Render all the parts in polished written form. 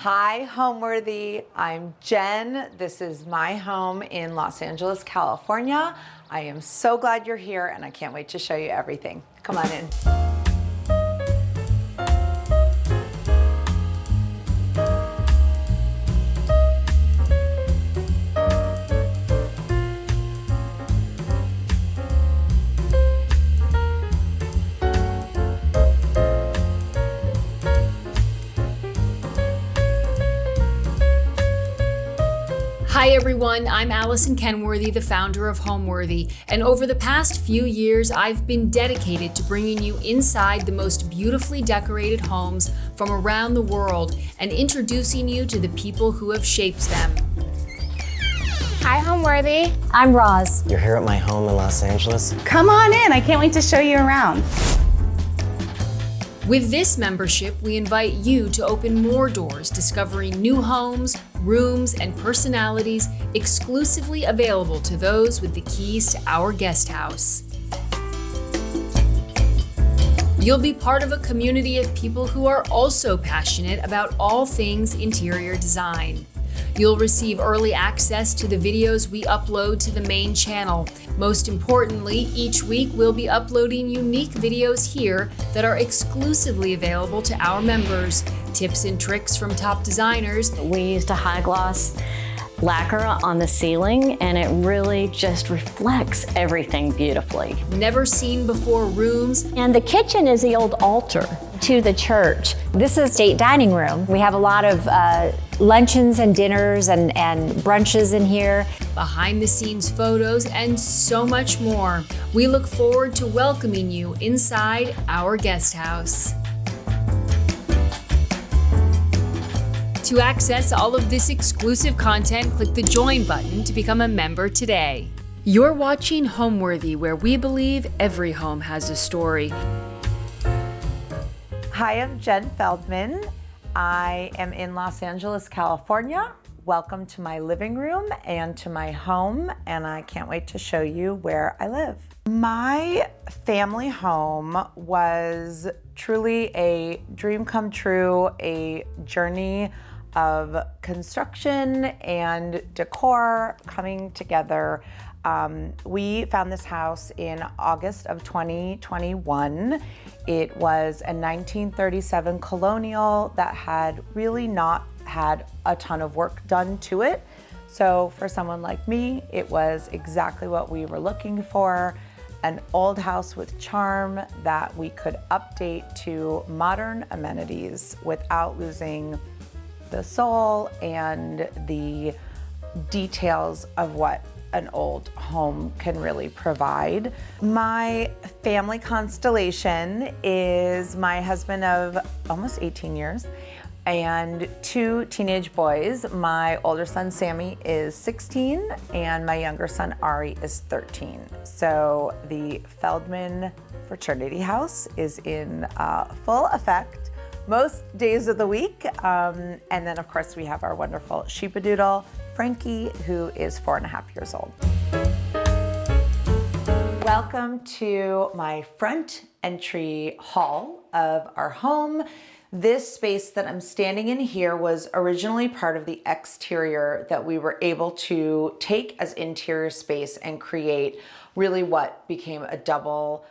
Hi, Homeworthy. I'm Jen. This is my home in Los Angeles, California. I am so glad you're here and I can't wait to show you everything. Come on in. Hi everyone, I'm Allison Kenworthy, the founder of Homeworthy, and over the past few years, I've been dedicated to bringing you inside the most beautifully decorated homes from around the world and introducing you to the people who have shaped them. Hi, Homeworthy. I'm Roz. You're here at my home in Los Angeles. Come on in. I can't wait to show you around. With this membership, we invite you to open more doors, discovering new homes, rooms, and personalities exclusively available to those with the keys to our guest house. You'll be part of a community of people who are also passionate about all things interior design. You'll receive early access to the videos we upload to the main channel. Most importantly, each week we'll be uploading unique videos here that are exclusively available to our members. Tips and tricks from top designers. We used a high gloss lacquer on the ceiling and it really just reflects everything beautifully. Never seen before rooms. And the kitchen is the old altar to the church. This is state dining room. We have a lot of luncheons and dinners and brunches in here. Behind the scenes photos and so much more. We look forward to welcoming you inside our guest house. To access all of this exclusive content, click the join button to become a member today. You're watching Homeworthy, where we believe every home has a story. Hi, I'm Jenn Feldman. I am in Los Angeles, California. Welcome to my living room and to my home, and I can't wait to show you where I live. My family home was truly a dream come true, a journey of construction and decor coming together. We found this house in August of 2021. It was a 1937 Colonial that had really not had a ton of work done to it. So for someone like me, it was exactly what we were looking for. An old house with charm that we could update to modern amenities without losing the soul and the details of what an old home can really provide. My family constellation is my husband of almost 18 years and two teenage boys. My older son, Sammy, is 16 and my younger son, Ari, is 13. So the Feldman fraternity house is in full effect most days of the week. And then of course we have our wonderful sheepadoodle, Frankie, who is 4.5 years old. Welcome to my front entry hall of our home. This space that I'm standing in here was originally part of the exterior that we were able to take as interior space and create really what became a double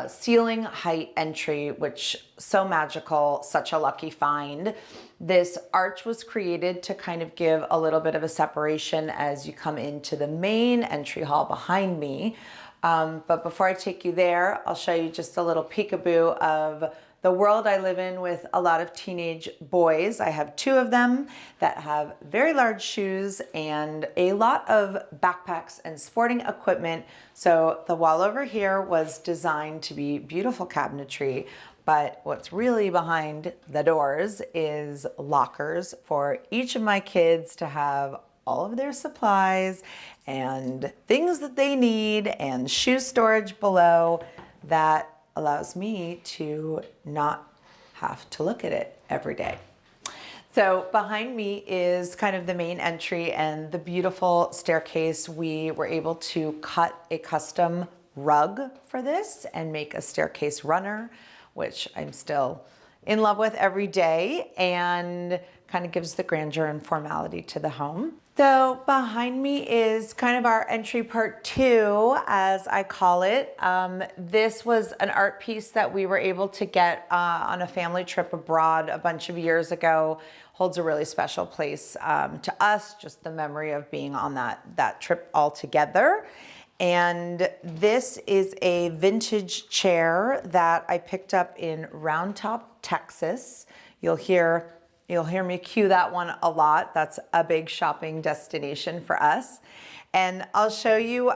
ceiling height entry, which so magical, such a lucky find. This arch was created to kind of give a little bit of a separation as you come into the main entry hall behind me. But before I take you there, I'll show you just a little peekaboo of the world I live in with a lot of teenage boys. I have two of them that have very large shoes and a lot of backpacks and sporting equipment. So the wall over here was designed to be beautiful cabinetry, but what's really behind the doors is lockers for each of my kids to have all of their supplies and things that they need and shoe storage below that allows me to not have to look at it every day. So behind me is kind of the main entry and the beautiful staircase. We were able to cut a custom rug for this and make a staircase runner, which I'm still in love with every day and kind of gives the grandeur and formality to the home. So behind me is kind of our entry part 2, as I call it. This was an art piece that we were able to get on a family trip abroad a bunch of years ago. Holds a really special place to us, just the memory of being on that trip all together. And this is a vintage chair that I picked up in Round Top, Texas. You'll hear me cue that one a lot. That's a big shopping destination for us. And I'll show you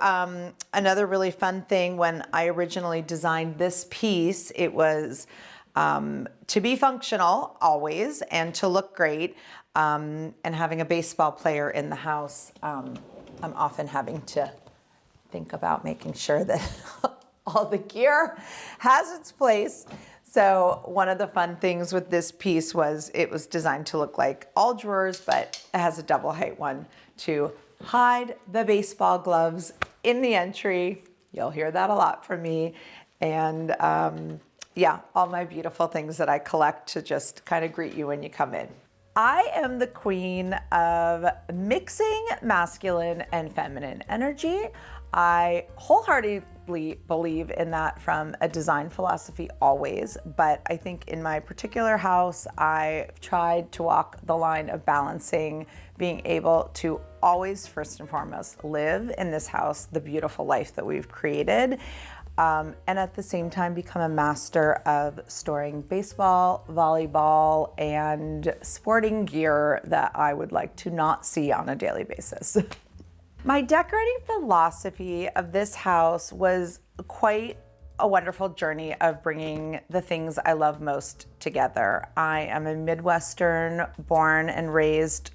another really fun thing. When I originally designed this piece, it was to be functional always and to look great. And having a baseball player in the house, I'm often having to think about making sure that all the gear has its place. So one of the fun things with this piece was it was designed to look like all drawers, but it has a double height one to hide the baseball gloves in the entry. You'll hear that a lot from me. And yeah, all my beautiful things that I collect to just kind of greet you when you come in. I am the queen of mixing masculine and feminine energy. I wholeheartedly believe in that from a design philosophy always, but I think in my particular house, I've tried to walk the line of balancing being able to always, first and foremost, live in this house the beautiful life that we've created, and at the same time become a master of storing baseball, volleyball, and sporting gear that I would like to not see on a daily basis. My decorating philosophy of this house was quite a wonderful journey of bringing the things I love most together. I am a Midwestern born and raised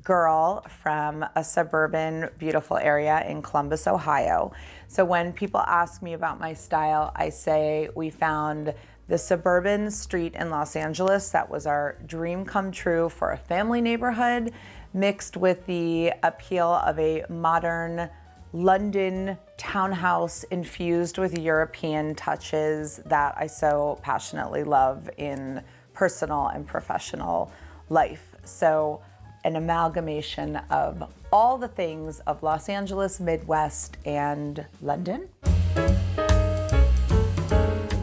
girl from a suburban, beautiful area in Columbus, Ohio. So when people ask me about my style, I say we found the suburban street in Los Angeles that was our dream come true for a family neighborhood, mixed with the appeal of a modern London townhouse infused with European touches that I so passionately love in personal and professional life. So an amalgamation of all the things of Los Angeles, Midwest, and London.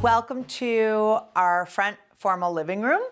Welcome to our front formal living room.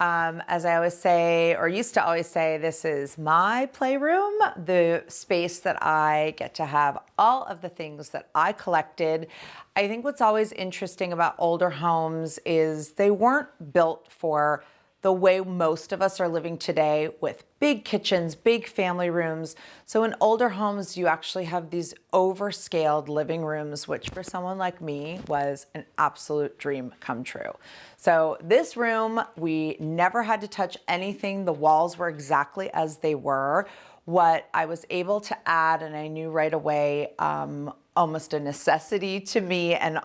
As I always say, or used to always say, this is my playroom, the space that I get to have all of the things that I collected. I think what's always interesting about older homes is they weren't built for the way most of us are living today, with big kitchens, big family rooms. So in older homes, you actually have these overscaled living rooms, which for someone like me was an absolute dream come true. So this room, we never had to touch anything. The walls were exactly as they were. What I was able to add, and I knew right away, almost a necessity to me and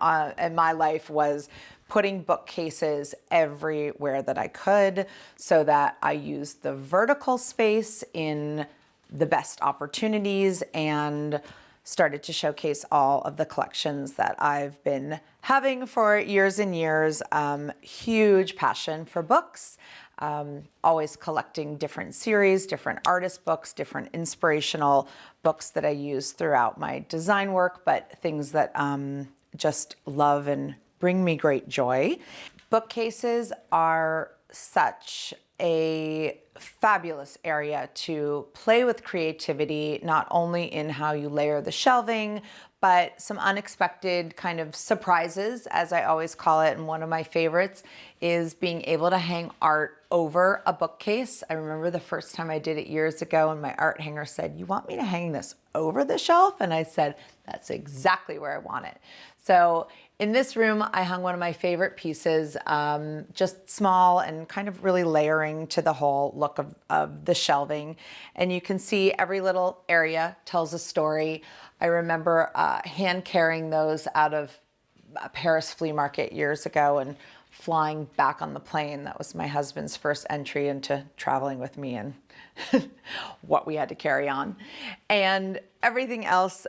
my life, was putting bookcases everywhere that I could so that I used the vertical space in the best opportunities and started to showcase all of the collections that I've been having for years and years. Huge passion for books, always collecting different series, different artist books, different inspirational books that I use throughout my design work, but things that just love and bring me great joy. Bookcases are such a fabulous area to play with creativity, not only in how you layer the shelving, but some unexpected kind of surprises, as I always call it. And one of my favorites is being able to hang art over a bookcase. I remember the first time I did it years ago, and my art hanger said, "You want me to hang this over the shelf?" And I said, "That's exactly where I want it." So in this room, I hung one of my favorite pieces, just small and kind of really layering to the whole look of the shelving. And you can see every little area tells a story. I remember hand carrying those out of a Paris flea market years ago and flying back on the plane. That was my husband's first entry into traveling with me and what we had to carry on. And everything else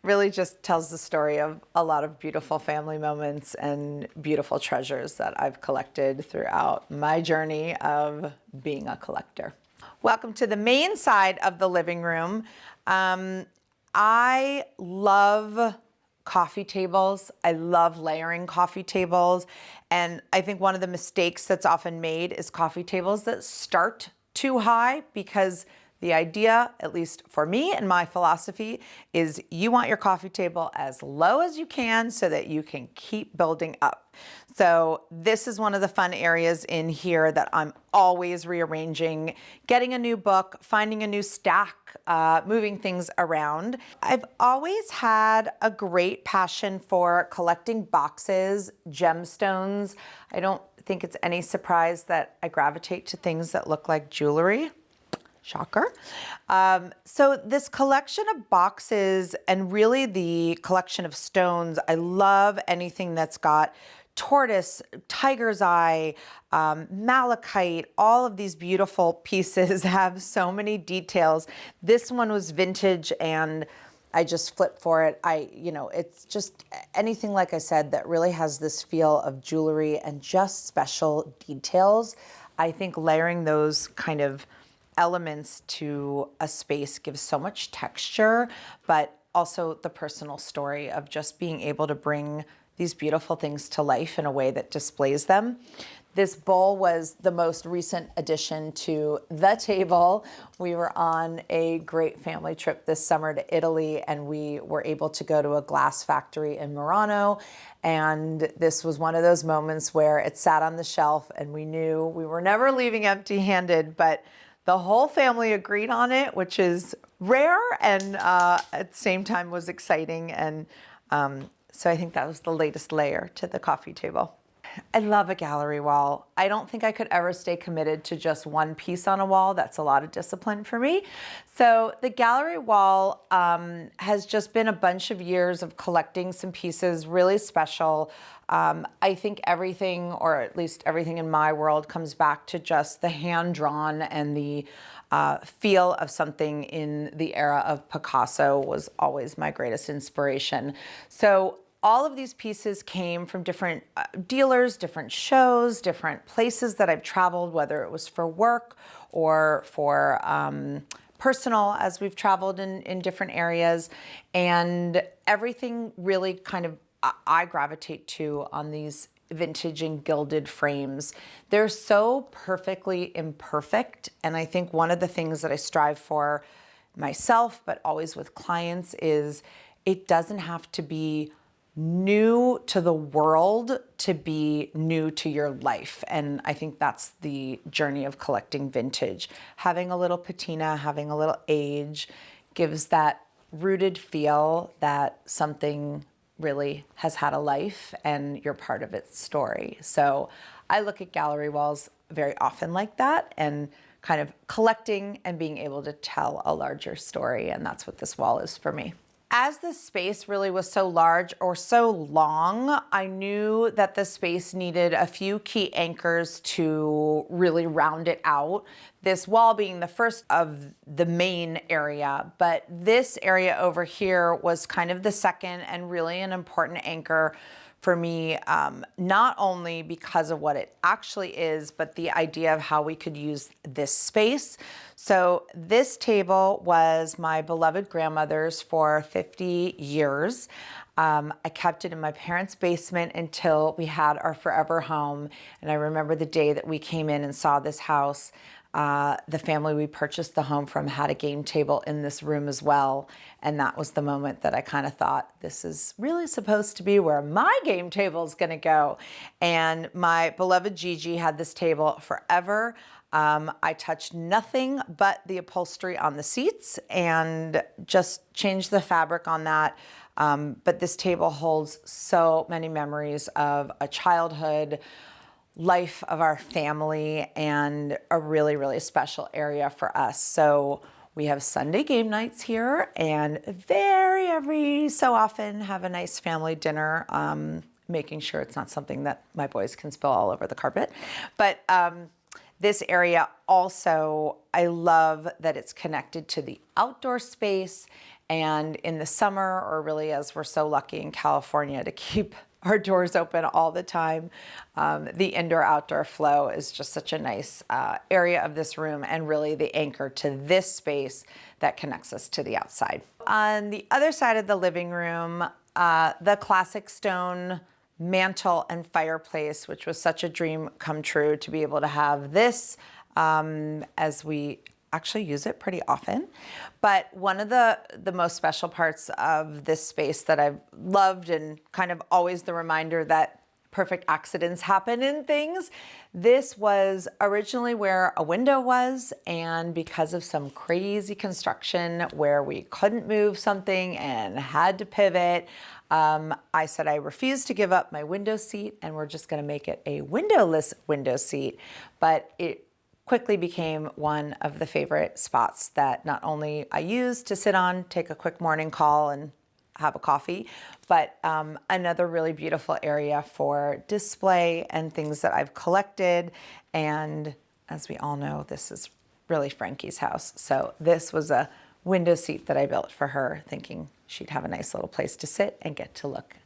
really just tells the story of a lot of beautiful family moments and beautiful treasures that I've collected throughout my journey of being a collector. Welcome to the main side of the living room. I love coffee tables. I love layering coffee tables. And I think one of the mistakes that's often made is coffee tables that start too high, because the idea, at least for me and my philosophy, is you want your coffee table as low as you can so that you can keep building up. So this is one of the fun areas in here that I'm always rearranging, getting a new book, finding a new stack, moving things around. I've always had a great passion for collecting boxes, gemstones. I don't think it's any surprise that I gravitate to things that look like jewelry. Shocker. So this collection of boxes and really the collection of stones, I love anything that's got tortoise, tiger's eye, malachite, all of these beautiful pieces have so many details. This one was vintage and I just flipped for it. It's just anything, like I said, that really has this feel of jewelry and just special details. I think layering those kind of elements to a space gives so much texture, but also the personal story of just being able to bring these beautiful things to life in a way that displays them. This bowl was the most recent addition to the table. We were on a great family trip this summer to Italy, and we were able to go to a glass factory in Murano. And this was one of those moments where it sat on the shelf and we knew we were never leaving empty-handed, but the whole family agreed on it, which is rare and at the same time was exciting. And so I think that was the latest layer to the coffee table. I love a gallery wall. I don't think I could ever stay committed to just one piece on a wall. That's a lot of discipline for me. So the gallery wall has just been a bunch of years of collecting some pieces really special. I think everything, or at least everything in my world, comes back to just the hand-drawn and the feel of something in the era of Picasso was always my greatest inspiration. So all of these pieces came from different dealers, different shows, different places that I've traveled, whether it was for work or for personal, as we've traveled in different areas. And everything really kind of I gravitate to on these vintage and gilded frames. They're so perfectly imperfect. And I think one of the things that I strive for myself, but always with clients, is it doesn't have to be new to the world to be new to your life. And I think that's the journey of collecting vintage. Having a little patina, having a little age gives that rooted feel that something really has had a life and you're part of its story. So I look at gallery walls very often like that, and kind of collecting and being able to tell a larger story. And that's what this wall is for me. As the space really was so large or so long, I knew that the space needed a few key anchors to really round it out. This wall being the first of the main area, but this area over here was kind of the second and really an important anchor for me, not only because of what it actually is, but the idea of how we could use this space. So this table was my beloved grandmother's for 50 years. I kept it in my parents' basement until we had our forever home. And I remember the day that we came in and saw this house. The family we purchased the home from had a game table in this room as well. And that was the moment that I kind of thought, this is really supposed to be where my game table is going to go. And my beloved Gigi had this table forever. I touched nothing but the upholstery on the seats and just changed the fabric on that. But this table holds so many memories of a childhood, life of our family, and a really, really special area for us. So we have Sunday game nights here, and every so often have a nice family dinner making sure it's not something that my boys can spill all over the carpet. But this area also, I love that it's connected to the outdoor space. And in the summer, or really as we're so lucky in California to keep our doors open all the time, the indoor-outdoor flow is just such a nice area of this room, and really the anchor to this space that connects us to the outside. On the other side of the living room, the classic stone mantle and fireplace, which was such a dream come true to be able to have this, as we actually use it pretty often. But one of the most special parts of this space that I've loved, and kind of always the reminder that perfect accidents happen in things, this was originally where a window was, and because of some crazy construction where we couldn't move something and had to pivot, I said I refused to give up my window seat, and we're just gonna make it a windowless window seat. But it quickly became one of the favorite spots that not only I use to sit on, take a quick morning call and have a coffee, but another really beautiful area for display and things that I've collected. And as we all know, this is really Frankie's house. So this was a window seat that I built for her, thinking she'd have a nice little place to sit and get to look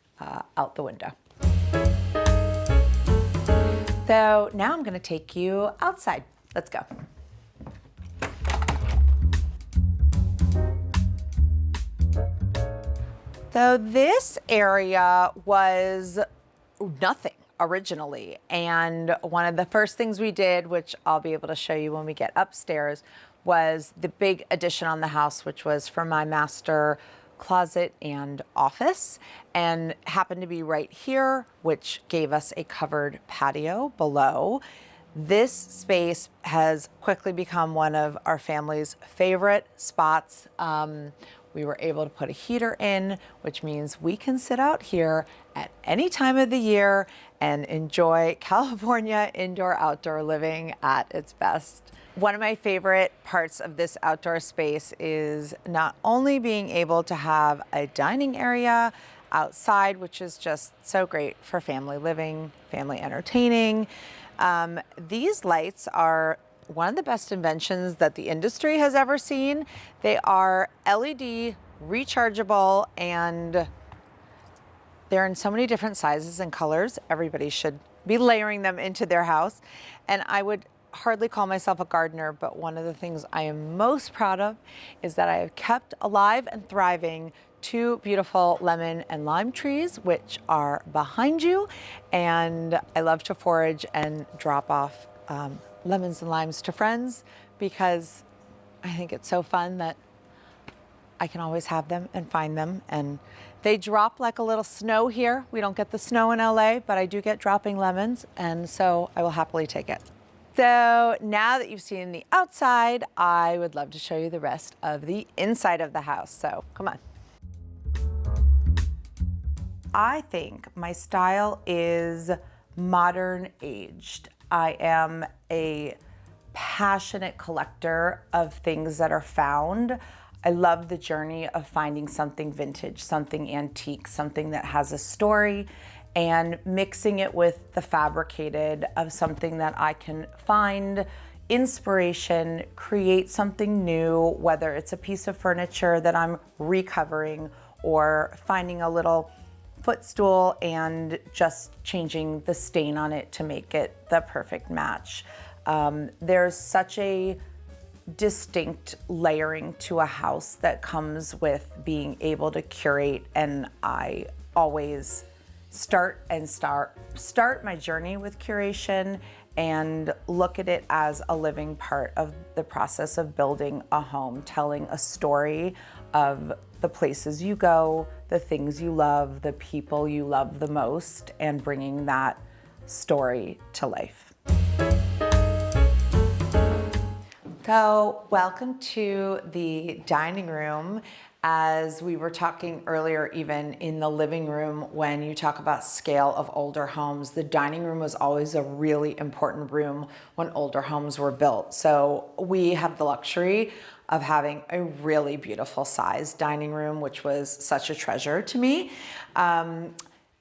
out the window. So now I'm gonna take you outside. Let's go. So this area was nothing originally. And one of the first things we did, which I'll be able to show you when we get upstairs, was the big addition on the house, which was for my master closet and office, and happened to be right here, which gave us a covered patio below. This space has quickly become one of our family's favorite spots. We were able to put a heater in, which means we can sit out here at any time of the year and enjoy California indoor-outdoor living at its best. One of my favorite parts of this outdoor space is not only being able to have a dining area outside, which is just so great for family living, family entertaining. These lights are one of the best inventions that the industry has ever seen. They are LED, rechargeable, and they're in so many different sizes and colors. Everybody should be layering them into their house. And I would hardly call myself a gardener, but one of the things I am most proud of is that I have kept alive and thriving 2 beautiful lemon and lime trees, which are behind you. And I love to forage and drop off lemons and limes to friends, because I think it's so fun that I can always have them and find them. And they drop like a little snow here. We don't get the snow in LA, but I do get dropping lemons, and so I will happily take it. So now that you've seen the outside, I would love to show you the rest of the inside of the house. So come on. I think my style is modern aged. I am a passionate collector of things that are found. I love the journey of finding something vintage, something antique, something that has a story, and mixing it with the fabricated of something that I can find inspiration, create something new, whether it's a piece of furniture that I'm recovering or finding a little footstool and just changing the stain on it to make it the perfect match. There's such a distinct layering to a house that comes with being able to curate, and I always start my journey with curation and look at it as a living part of the process of building a home, telling a story of the places you go, the things you love, the people you love the most, and bringing that story to life. So welcome to the dining room. As we were talking earlier, even in the living room, when you talk about scale of older homes, the dining room was always a really important room when older homes were built. So we have the luxury of having a really beautiful sized dining room, which was such a treasure to me.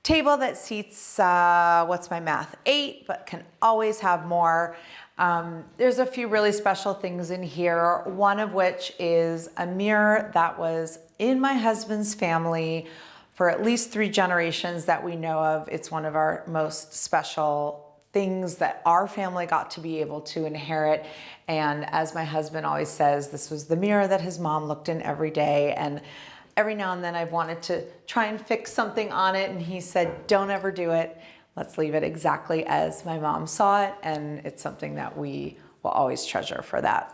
table that seats, what's my math, 8, but can always have more. There's a few really special things in here, one of which is a mirror that was in my husband's family for at least 3 generations that we know of. It's one of our most special things that our family got to be able to inherit. And as my husband always says, this was the mirror that his mom looked in every day. And every now and then I've wanted to try and fix something on it. And he said, don't ever do it. Let's leave it exactly as my mom saw it. And it's something that we will always treasure for that.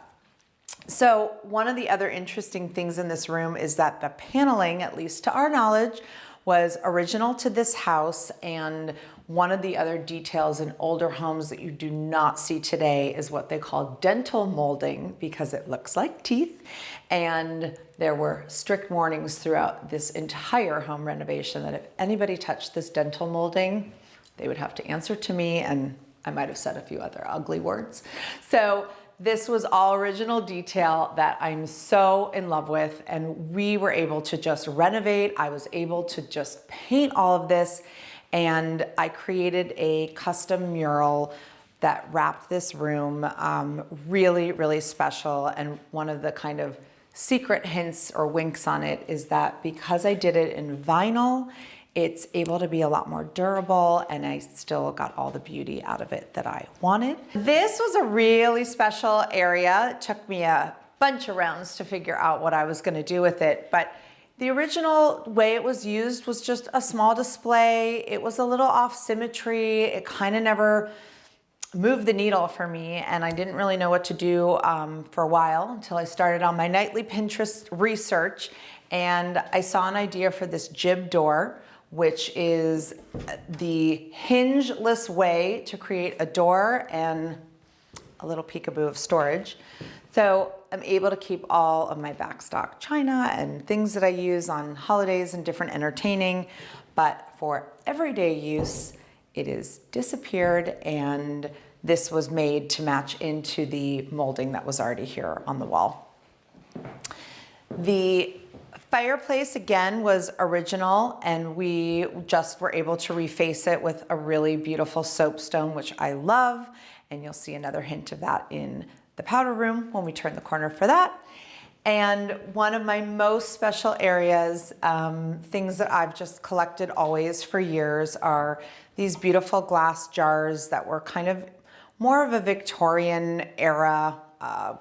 So one of the other interesting things in this room is that the paneling, at least to our knowledge, was original to this house. And one of the other details in older homes that you do not see today is what they call dental molding, because it looks like teeth. And there were strict warnings throughout this entire home renovation that if anybody touched this dental molding, they would have to answer to me, and I might have said a few other ugly words. So this was all original detail that I'm so in love with, and we were able to just renovate. I was able to just paint all of this, and I created a custom mural that wrapped this room really, really special. And one of the kind of secret hints or winks on it is that because I did it in vinyl, it's able to be a lot more durable, and I still got all the beauty out of it that I wanted. This was a really special area. It took me a bunch of rounds to figure out what I was gonna do with it, but the original way it was used was just a small display. It was a little off symmetry. It kind of never moved the needle for me, and I didn't really know what to do for a while until I started on my nightly Pinterest research, and I saw an idea for this jib door, which is the hingeless way to create a door and a little peekaboo of storage. So I'm able to keep all of my backstock china and things that I use on holidays and different entertaining, but for everyday use, it is disappeared, and this was made to match into the molding that was already here on the wall. The fireplace, again, was original, and we just were able to reface it with a really beautiful soapstone, which I love, and you'll see another hint of that in the powder room when we turn the corner for that. And one of my most special areas, things that I've just collected always for years, are these beautiful glass jars that were kind of more of a Victorian era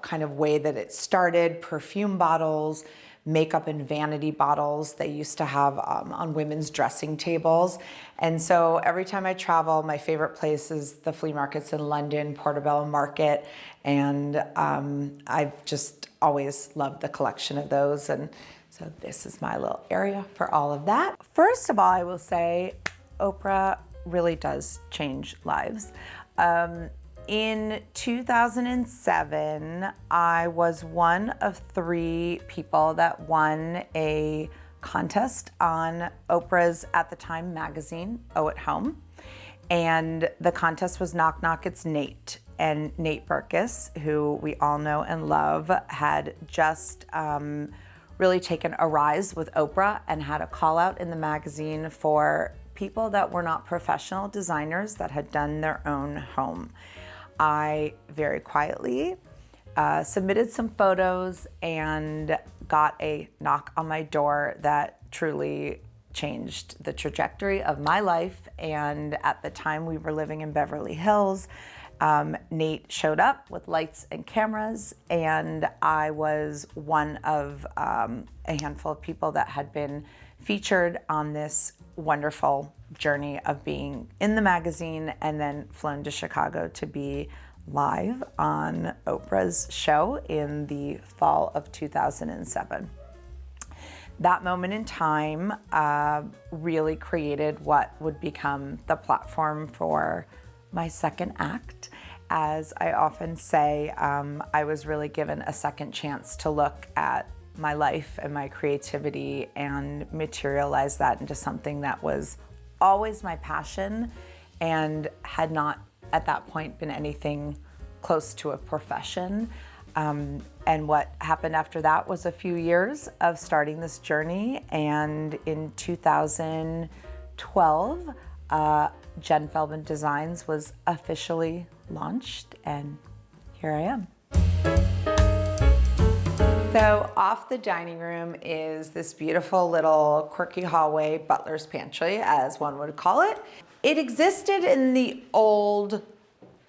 kind of way that it started. Perfume bottles, makeup and vanity bottles they used to have on women's dressing tables. And so every time I travel, my favorite place is the flea markets in London, Portobello Market, and I've just always loved the collection of those. And so this is my little area for all of that. First of all, I will say Oprah really does change lives. In 2007, I was one of 3 people that won a contest on Oprah's, at the time, magazine, Oh at Home. And the contest was Knock Knock, It's Nate. And Nate Berkus, who we all know and love, had just really taken a rise with Oprah and had a call out in the magazine for people that were not professional designers that had done their own home. I very quietly submitted some photos and got a knock on my door that truly changed the trajectory of my life. And at the time we were living in Beverly Hills, Nate showed up with lights and cameras, and I was one of a handful of people that had been featured on this wonderful journey of being in the magazine and then flown to Chicago to be live on Oprah's show in the fall of 2007. That moment in time really created what would become the platform for my second act. As I often say, I was really given a second chance to look at my life and my creativity and materialize that into something that was always my passion and had not at that point been anything close to a profession. And what happened after that was a few years of starting this journey. And in 2012, 2012, Jenn Feldman Designs was officially launched, and here I am. So off the dining room is this beautiful little quirky hallway, butler's pantry, as one would call it. It existed in the old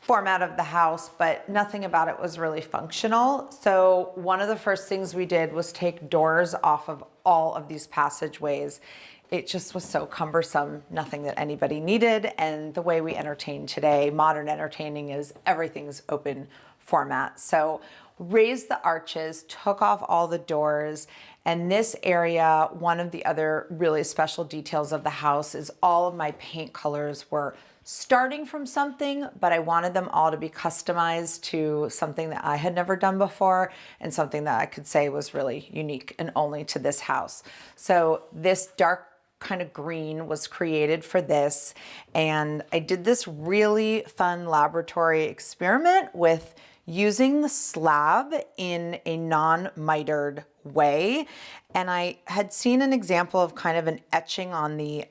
format of the house, but nothing about it was really functional. So one of the first things we did was take doors off of all of these passageways. It just was so cumbersome, nothing that anybody needed. And the way we entertain today, modern entertaining, is everything's open format. So raised the arches, took off all the doors, and this area, one of the other really special details of the house is all of my paint colors were starting from something, but I wanted them all to be customized to something that I had never done before and something that I could say was really unique and only to this house. So this dark kind of green was created for this, and I did this really fun laboratory experiment with using the slab in a non-mitered way. And I had seen an example of kind of an etching on the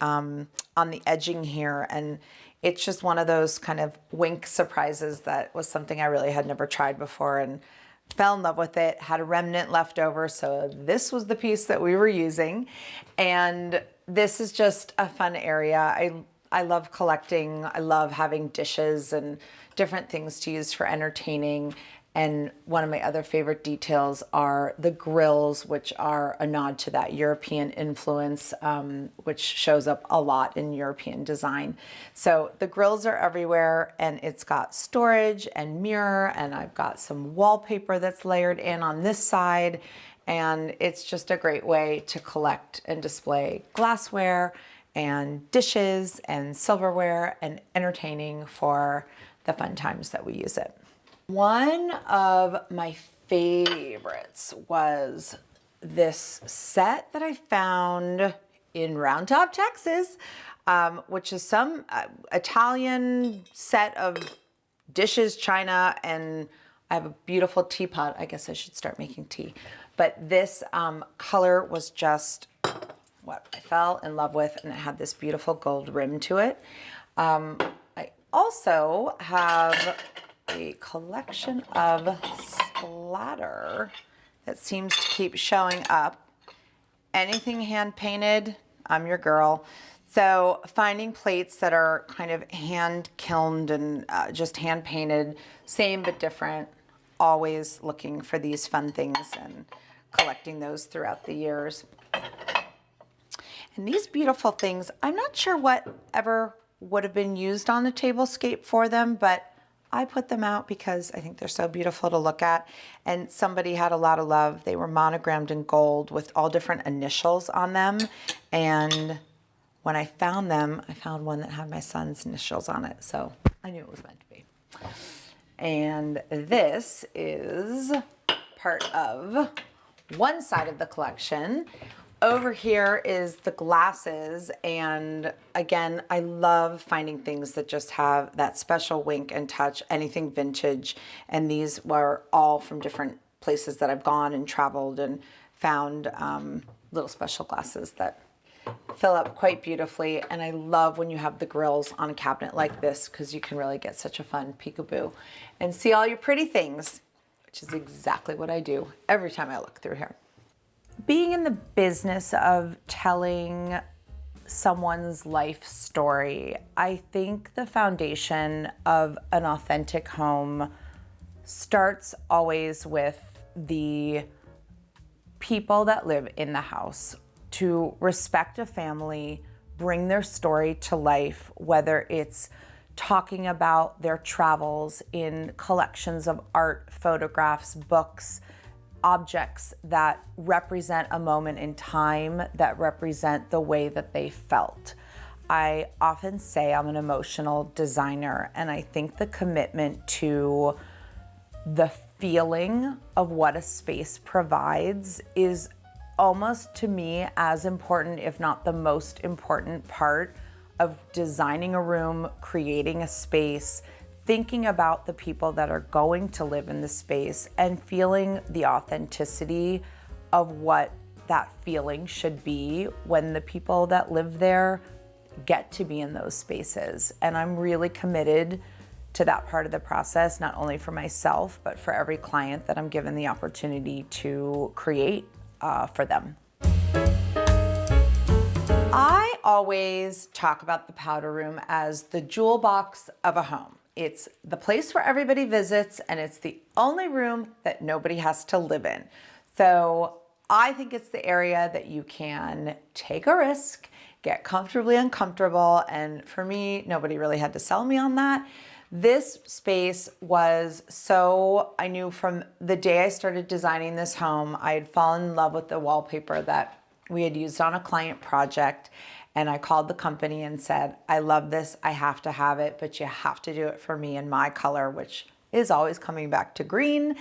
edging here, and it's just one of those kind of wink surprises that was something I really had never tried before and fell in love with it, had a remnant left over, so this was the piece that we were using. And this is just a fun area. I love collecting. I love having dishes and different things to use for entertaining. And one of my other favorite details are the grills, which are a nod to that European influence, which shows up a lot in European design. So the grills are everywhere, and it's got storage and mirror, and I've got some wallpaper that's layered in on this side. And it's just a great way to collect and display glassware and dishes and silverware and entertaining for the fun times that we use it. One of my favorites was this set that I found in Round Top, Texas, which is some Italian set of dishes, china, and I have a beautiful teapot. I guess I should start making tea. But this color was just what I fell in love with, and it had this beautiful gold rim to it. I also have a collection of splatter that seems to keep showing up. Anything hand painted, I'm your girl. So finding plates that are kind of hand kilned and just hand painted, same but different, always looking for these fun things and collecting those throughout the years. And these beautiful things, I'm not sure what ever would have been used on the tablescape for them, but I put them out because I think they're so beautiful to look at. And somebody had a lot of love. They were monogrammed in gold with all different initials on them. And when I found them, I found one that had my son's initials on it. So I knew it was meant to be. And this is part of one side of the collection. Over here is the glasses, and again, I love finding things that just have that special wink and touch, anything vintage, and these were all from different places that I've gone and traveled and found little special glasses that fill up quite beautifully. And I love when you have the grills on a cabinet like this, because you can really get such a fun peekaboo and see all your pretty things, which is exactly what I do every time I look through here. Being in the business of telling someone's life story, I think the foundation of an authentic home starts always with the people that live in the house. To respect a family, bring their story to life, whether it's talking about their travels in collections of art, photographs, books, objects that represent a moment in time, that represent the way that they felt. I often say I'm an emotional designer, and I think the commitment to the feeling of what a space provides is almost, to me, as important, if not the most important part of designing a room, creating a space, thinking about the people that are going to live in the space, and feeling the authenticity of what that feeling should be when the people that live there get to be in those spaces. And I'm really committed to that part of the process, not only for myself, but for every client that I'm given the opportunity to create for them. I always talk about the powder room as the jewel box of a home. It's the place where everybody visits, and it's the only room that nobody has to live in. So I think it's the area that you can take a risk, get comfortably uncomfortable, and for me, nobody really had to sell me on that. This space was so, I knew from the day I started designing this home, I had fallen in love with the wallpaper that we had used on a client project. And I called the company and said, I love this, I have to have it, but you have to do it for me in my color, which is always coming back to green.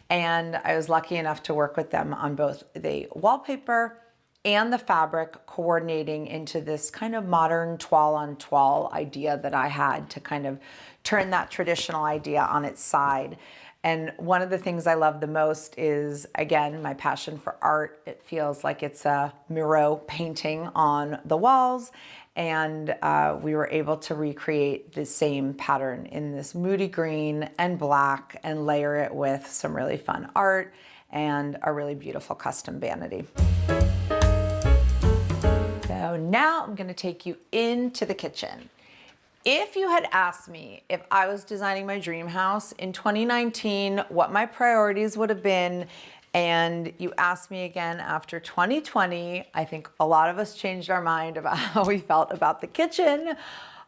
And I was lucky enough to work with them on both the wallpaper and the fabric, coordinating into this kind of modern toile on toile idea that I had to kind of turn that traditional idea on its side. And one of the things I love the most is, again, my passion for art. It feels like it's a Miro painting on the walls. And we were able to recreate the same pattern in this Moody green and black and layer it with some really fun art and a really beautiful custom vanity. So now I'm gonna take you into the kitchen. If you had asked me if I was designing my dream house in 2019, what my priorities would have been, and you asked me again after 2020, I think a lot of us changed our mind about how we felt about the kitchen.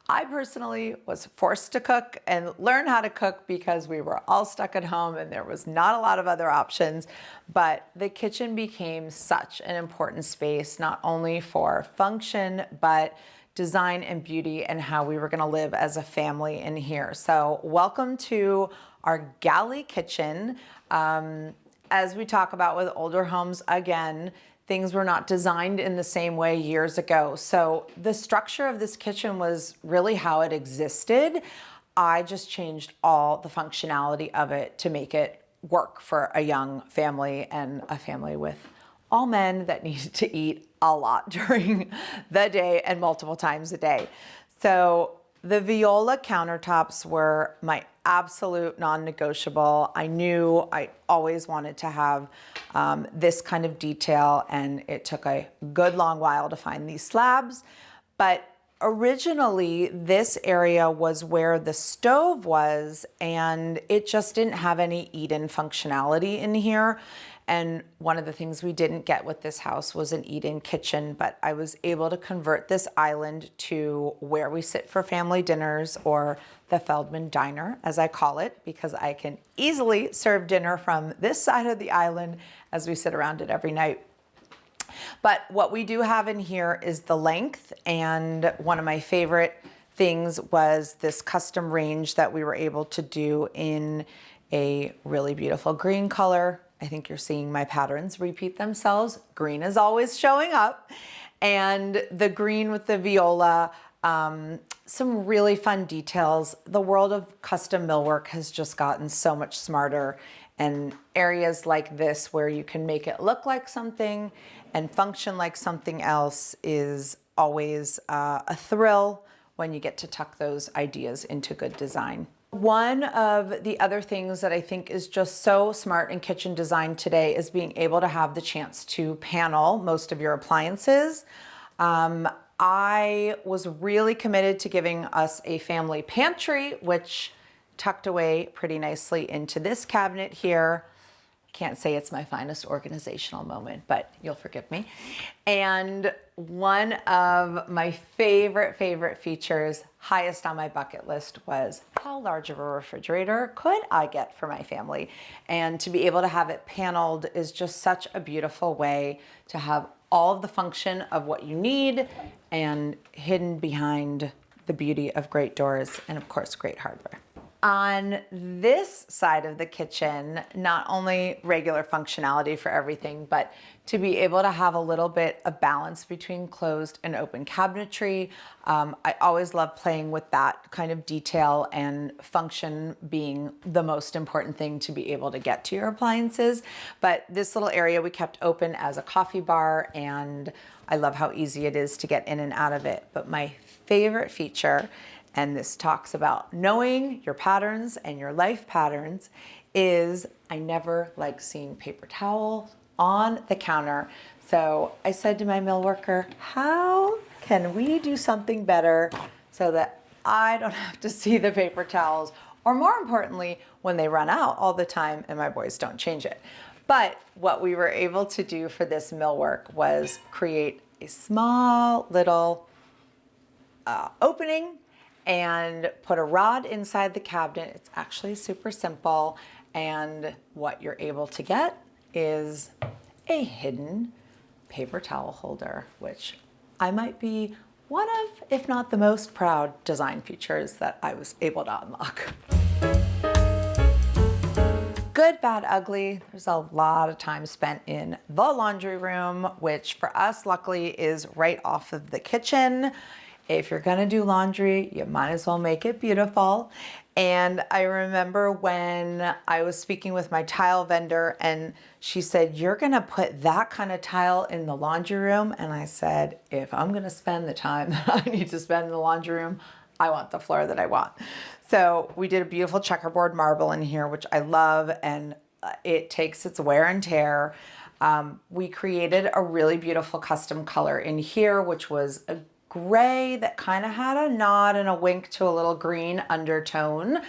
I personally was forced to cook and learn how to cook because we were all stuck at home and there was not a lot of other options. But the kitchen became such an important space, not only for function, but design and beauty and how we were gonna live as a family in here. So welcome to our galley kitchen. As we talk about with older homes, again, things were not designed in the same way years ago. So the structure of this kitchen was really how it existed. I just changed all the functionality of it to make it work for a young family and a family with all men that needed to eat a lot during the day and multiple times a day. So the viola countertops were my absolute non-negotiable. I knew I always wanted to have this kind of detail, and it took a good long while to find these slabs. But originally, this area was where the stove was, and it just didn't have any eat-in functionality in here. And one of the things we didn't get with this house was an eat-in kitchen, but I was able to convert this island to where we sit for family dinners, or the Feldman diner, as I call it, because I can easily serve dinner from this side of the island as we sit around it every night. But what we do have in here is the length, and one of my favorite things was this custom range that we were able to do in a really beautiful green color. I think you're seeing my patterns repeat themselves. Green is always showing up. And the green with the viola, some really fun details. The world of custom millwork has just gotten so much smarter, and areas like this where you can make it look like something and function like something else is always a thrill when you get to tuck those ideas into good design. One of the other things that I think is just so smart in kitchen design today is being able to have the chance to panel most of your appliances. I was really committed to giving us a family pantry, which tucked away pretty nicely into this cabinet here. Can't say it's my finest organizational moment, but you'll forgive me. And one of my favorite features, highest on my bucket list, was how large of a refrigerator could I get for my family? And to be able to have it paneled is just such a beautiful way to have all of the function of what you need and hidden behind the beauty of great doors and, of course, great hardware. On this side of the kitchen, not only regular functionality for everything, but to be able to have a little bit of balance between closed and open cabinetry. I always love playing with that kind of detail, and function being the most important thing to be able to get to your appliances. But this little area we kept open as a coffee bar, and I love how easy it is to get in and out of it. But my favorite feature, and this talks about knowing your patterns and your life patterns, is I never like seeing paper towels on the counter. So I said to my mill worker, how can we do something better so that I don't have to see the paper towels, or more importantly, when they run out all the time and my boys don't change it. But what we were able to do for this millwork was create a small little opening and put a rod inside the cabinet. It's actually super simple. And what you're able to get is a hidden paper towel holder, which I might be one of, if not the most proud design features that I was able to unlock. Good, bad, ugly. There's a lot of time spent in the laundry room, which for us, luckily, is right off of the kitchen. If you're gonna do laundry, you might as well make it beautiful. And I remember when I was speaking with my tile vendor and she said, you're gonna put that kind of tile in the laundry room? And I said, if I'm gonna spend the time that I need to spend in the laundry room, I want the floor that I want. So we did a beautiful checkerboard marble in here, which I love, and it takes its wear and tear. We created a really beautiful custom color in here, which was a gray that kind of had a nod and a wink to a little green undertone.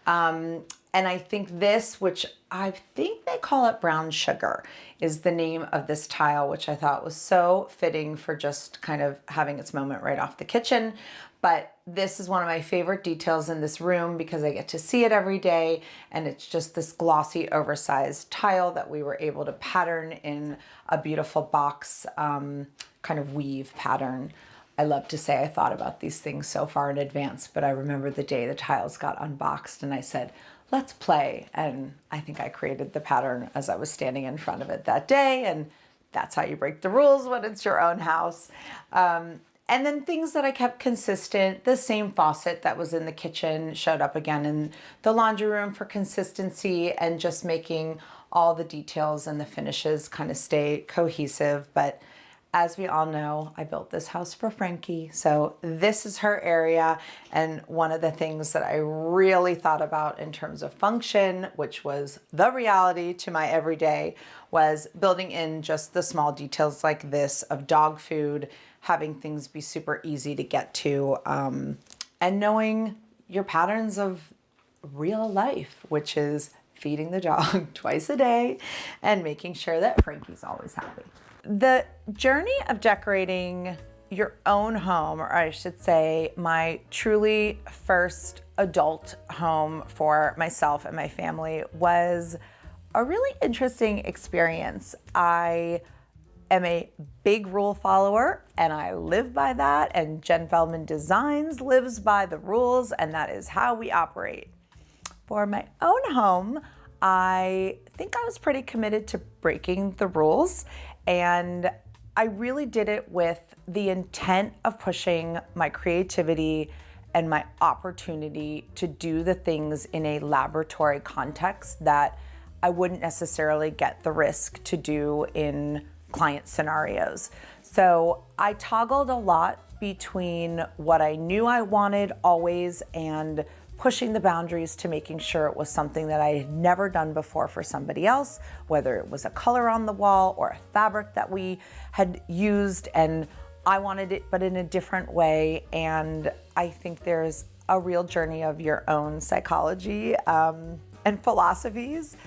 And I think this, which I think they call it brown sugar, is the name of this tile, which I thought was so fitting for just kind of having its moment right off the kitchen. But this is one of my favorite details in this room because I get to see it every day, and it's just this glossy, oversized tile that we were able to pattern in a beautiful box kind of weave pattern. I love to say I thought about these things so far in advance, but I remember the day the tiles got unboxed and I said, let's play. And I think I created the pattern as I was standing in front of it that day, and that's how you break the rules when it's your own house. And then things that I kept consistent, the same faucet that was in the kitchen showed up again in the laundry room for consistency and just making all the details and the finishes kind of stay cohesive. But as we all know, I built this house for Frankie, so this is her area. And one of the things that I really thought about in terms of function, which was the reality to my everyday, was building in just the small details like this of dog food, having things be super easy to get to, and knowing your patterns of real life, which is feeding the dog twice a day and making sure that Frankie's always happy. The journey of decorating your own home, or I should say my truly first adult home for myself and my family, was a really interesting experience. I am a big rule follower and I live by that, and Jenn Feldman Designs lives by the rules, and that is how we operate. For my own home, I think I was pretty committed to breaking the rules, and I really did it with the intent of pushing my creativity and my opportunity to do the things in a laboratory context that I wouldn't necessarily get the risk to do in client scenarios. So I toggled a lot between what I knew I wanted always and pushing the boundaries to making sure it was something that I had never done before for somebody else, whether it was a color on the wall or a fabric that we had used, and I wanted it but in a different way. And I think there's a real journey of your own psychology and philosophies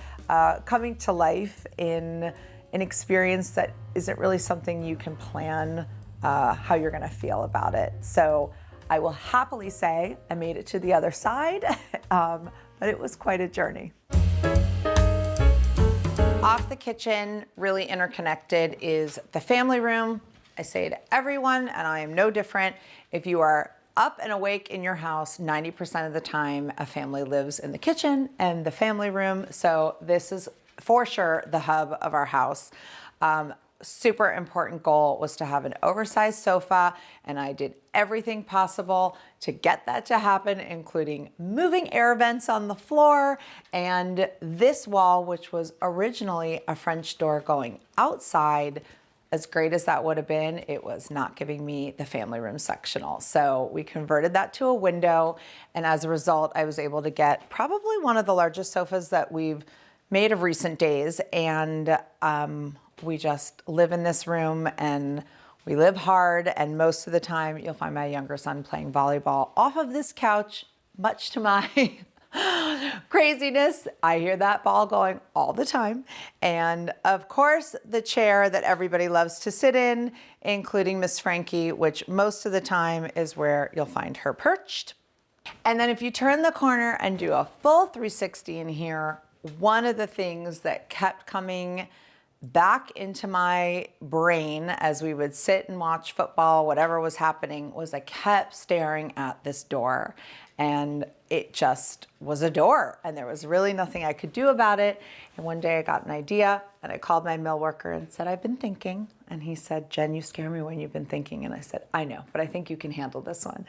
coming to life in an experience that isn't really something you can plan how you're gonna feel about it. So I will happily say I made it to the other side, but it was quite a journey. Off the kitchen, really interconnected, is the family room. I say to everyone, and I am no different, if you are up and awake in your house, 90% of the time, a family lives in the kitchen and the family room. So this is for sure the hub of our house. Super important goal was to have an oversized sofa, and I did everything possible to get that to happen, including moving air vents on the floor, and this wall, which was originally a French door going outside, as great as that would have been, it was not giving me the family room sectional. So we converted that to a window, and as a result, I was able to get probably one of the largest sofas that we've made of recent days. And we just live in this room, and we live hard, and most of the time you'll find my younger son playing volleyball off of this couch, much to my craziness. I hear that ball going all the time. And of course, the chair that everybody loves to sit in, including Miss Frankie, which most of the time is where you'll find her perched. And then if you turn the corner and do a full 360 in here, one of the things that kept coming back into my brain as we would sit and watch football, whatever was happening, was I kept staring at this door, and it just was a door, and there was really nothing I could do about it. And one day I got an idea, and I called my mill worker and said, I've been thinking. And he said, Jen, you scare me when you've been thinking. And I said, I know, but I think you can handle this one.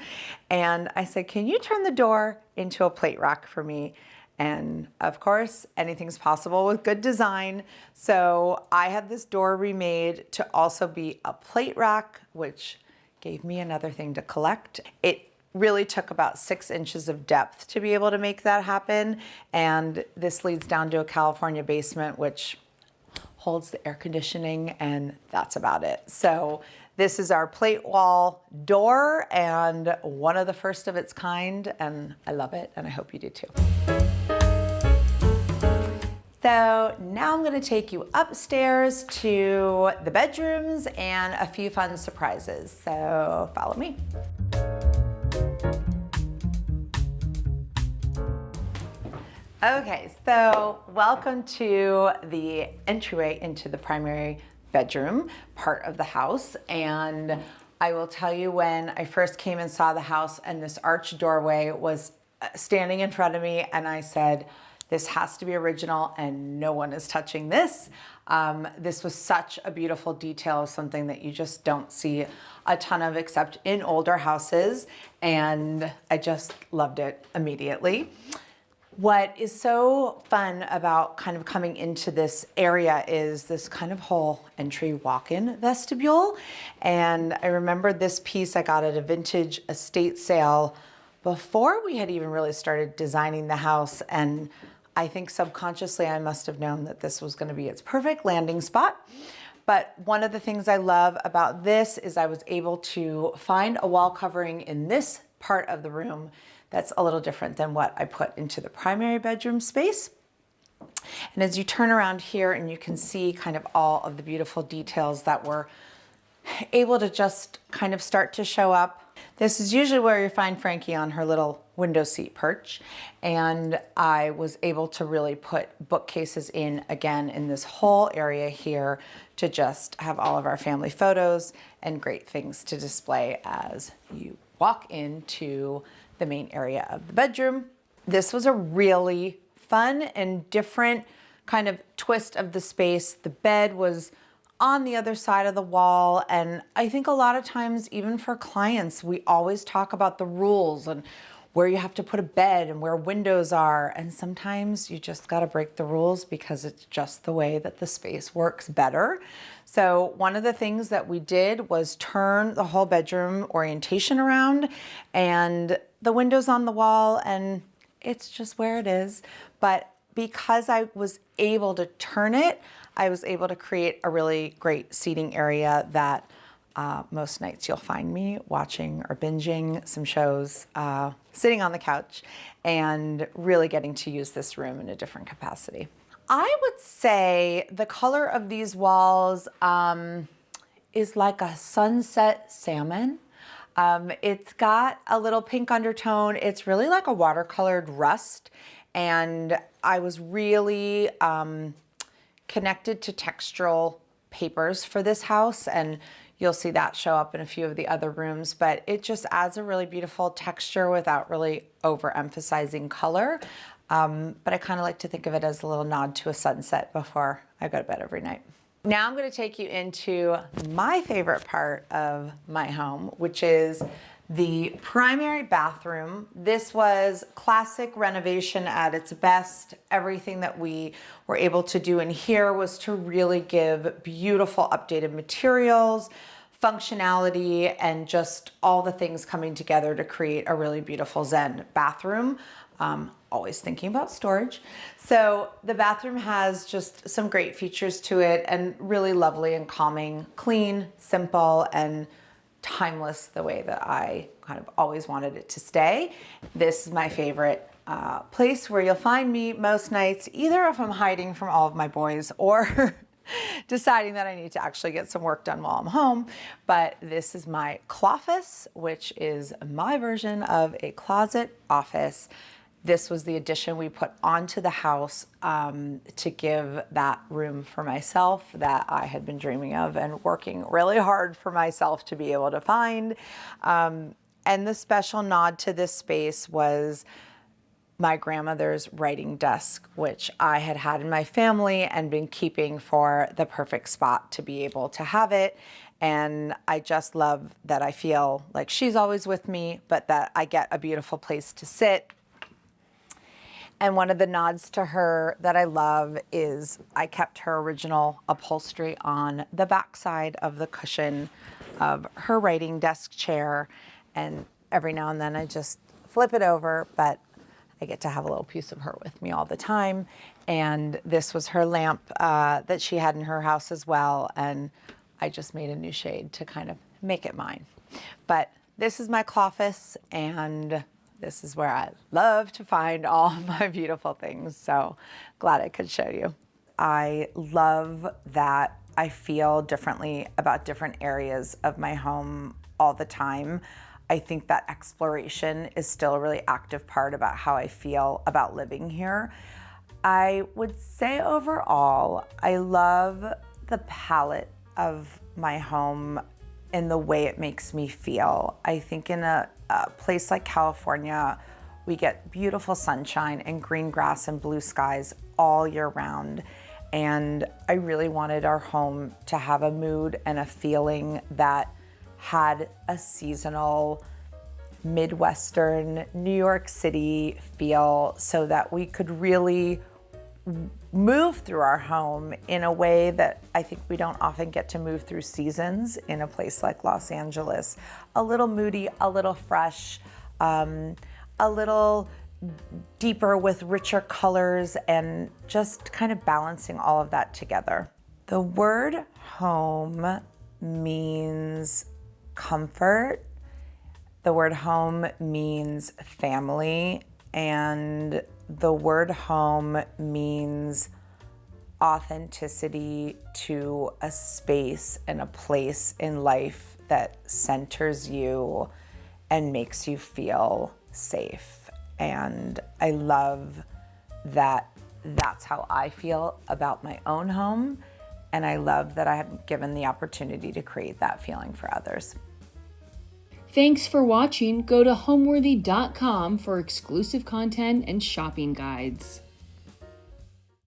And I said, can you turn the door into a plate rack for me? And of course, anything's possible with good design. So I had this door remade to also be a plate rack, which gave me another thing to collect. It really took about 6 inches of depth to be able to make that happen. And this leads down to a California basement, which holds the air conditioning, and that's about it. So this is our plate wall door, and one of the first of its kind, and I love it, and I hope you do too. So now I'm going to take you upstairs to the bedrooms and a few fun surprises. So follow me. Okay, so welcome to the entryway into the primary bedroom part of the house. And I will tell you, when I first came and saw the house and this arched doorway was standing in front of me, and I said, this has to be original and no one is touching this. This was such a beautiful detail, something that you just don't see a ton of except in older houses. And I just loved it immediately. What is so fun about kind of coming into this area is this kind of whole entry walk-in vestibule. And I remember this piece I got at a vintage estate sale before we had even really started designing the house. And I think subconsciously I must have known that this was going to be its perfect landing spot. But one of the things I love about this is I was able to find a wall covering in this part of the room that's a little different than what I put into the primary bedroom space. And as you turn around here, and you can see kind of all of the beautiful details that were able to just kind of start to show up. This is usually where you find Frankie on her little window seat perch. And I was able to really put bookcases in again in this whole area here to just have all of our family photos and great things to display as you walk into the main area of the bedroom. This was a really fun and different kind of twist of the space. The bed was on the other side of the wall, and I think a lot of times, even for clients, we always talk about the rules and where you have to put a bed and where windows are, and sometimes you just got to break the rules because it's just the way that the space works better. So one of the things that we did was turn the whole bedroom orientation around, and the windows on the wall, and it's just where it is. But because I was able to turn it, I was able to create a really great seating area that most nights you'll find me watching or binging some shows, sitting on the couch, and really getting to use this room in a different capacity. I would say the color of these walls is like a sunset salmon. It's got a little pink undertone. It's really like a watercolored rust. And I was really connected to textural papers for this house, and you'll see that show up in a few of the other rooms, but it just adds a really beautiful texture without really overemphasizing color. But I kind of like to think of it as a little nod to a sunset before I go to bed every night. Now I'm going to take you into my favorite part of my home, which is the primary bathroom. This was classic renovation at its best. Everything that we were able to do in here was to really give beautiful updated materials, functionality, and just all the things coming together to create a really beautiful Zen bathroom. Always thinking about storage. So the bathroom has just some great features to it and really lovely and calming, clean, simple, and timeless the way that I kind of always wanted it to stay. This is my favorite place where you'll find me most nights, either if I'm hiding from all of my boys or deciding that I need to actually get some work done while I'm home. But this is my cloffice, which is my version of a closet office. This was the addition we put onto the house to give that room for myself that I had been dreaming of and working really hard for myself to be able to find. And the special nod to this space was my grandmother's writing desk, which I had had in my family and been keeping for the perfect spot to be able to have it. And I just love that I feel like she's always with me, but that I get a beautiful place to sit. And one of the nods to her that I love is I kept her original upholstery on the backside of the cushion of her writing desk chair. And every now and then I just flip it over, but I get to have a little piece of her with me all the time. And this was her lamp that she had in her house as well. And I just made a new shade to kind of make it mine. But this is my cloffice, and this is where I love to find all of my beautiful things. So glad I could show you. I love that I feel differently about different areas of my home all the time. I think that exploration is still a really active part about how I feel about living here. I would say overall, I love the palette of my home and the way it makes me feel. I think in a place like California, we get beautiful sunshine and green grass and blue skies all year round. And I really wanted our home to have a mood and a feeling that had a seasonal Midwestern New York City feel, so that we could really move through our home in a way that I think we don't often get to move through seasons in a place like Los Angeles. A little moody, a little fresh, a little deeper with richer colors, and just kind of balancing all of that together. The word home means comfort. The word home means family, and the word home means authenticity to a space and a place in life that centers you and makes you feel safe. And I love that that's how I feel about my own home. And I love that I have given the opportunity to create that feeling for others. Thanks for watching. Go to homeworthy.com for exclusive content and shopping guides.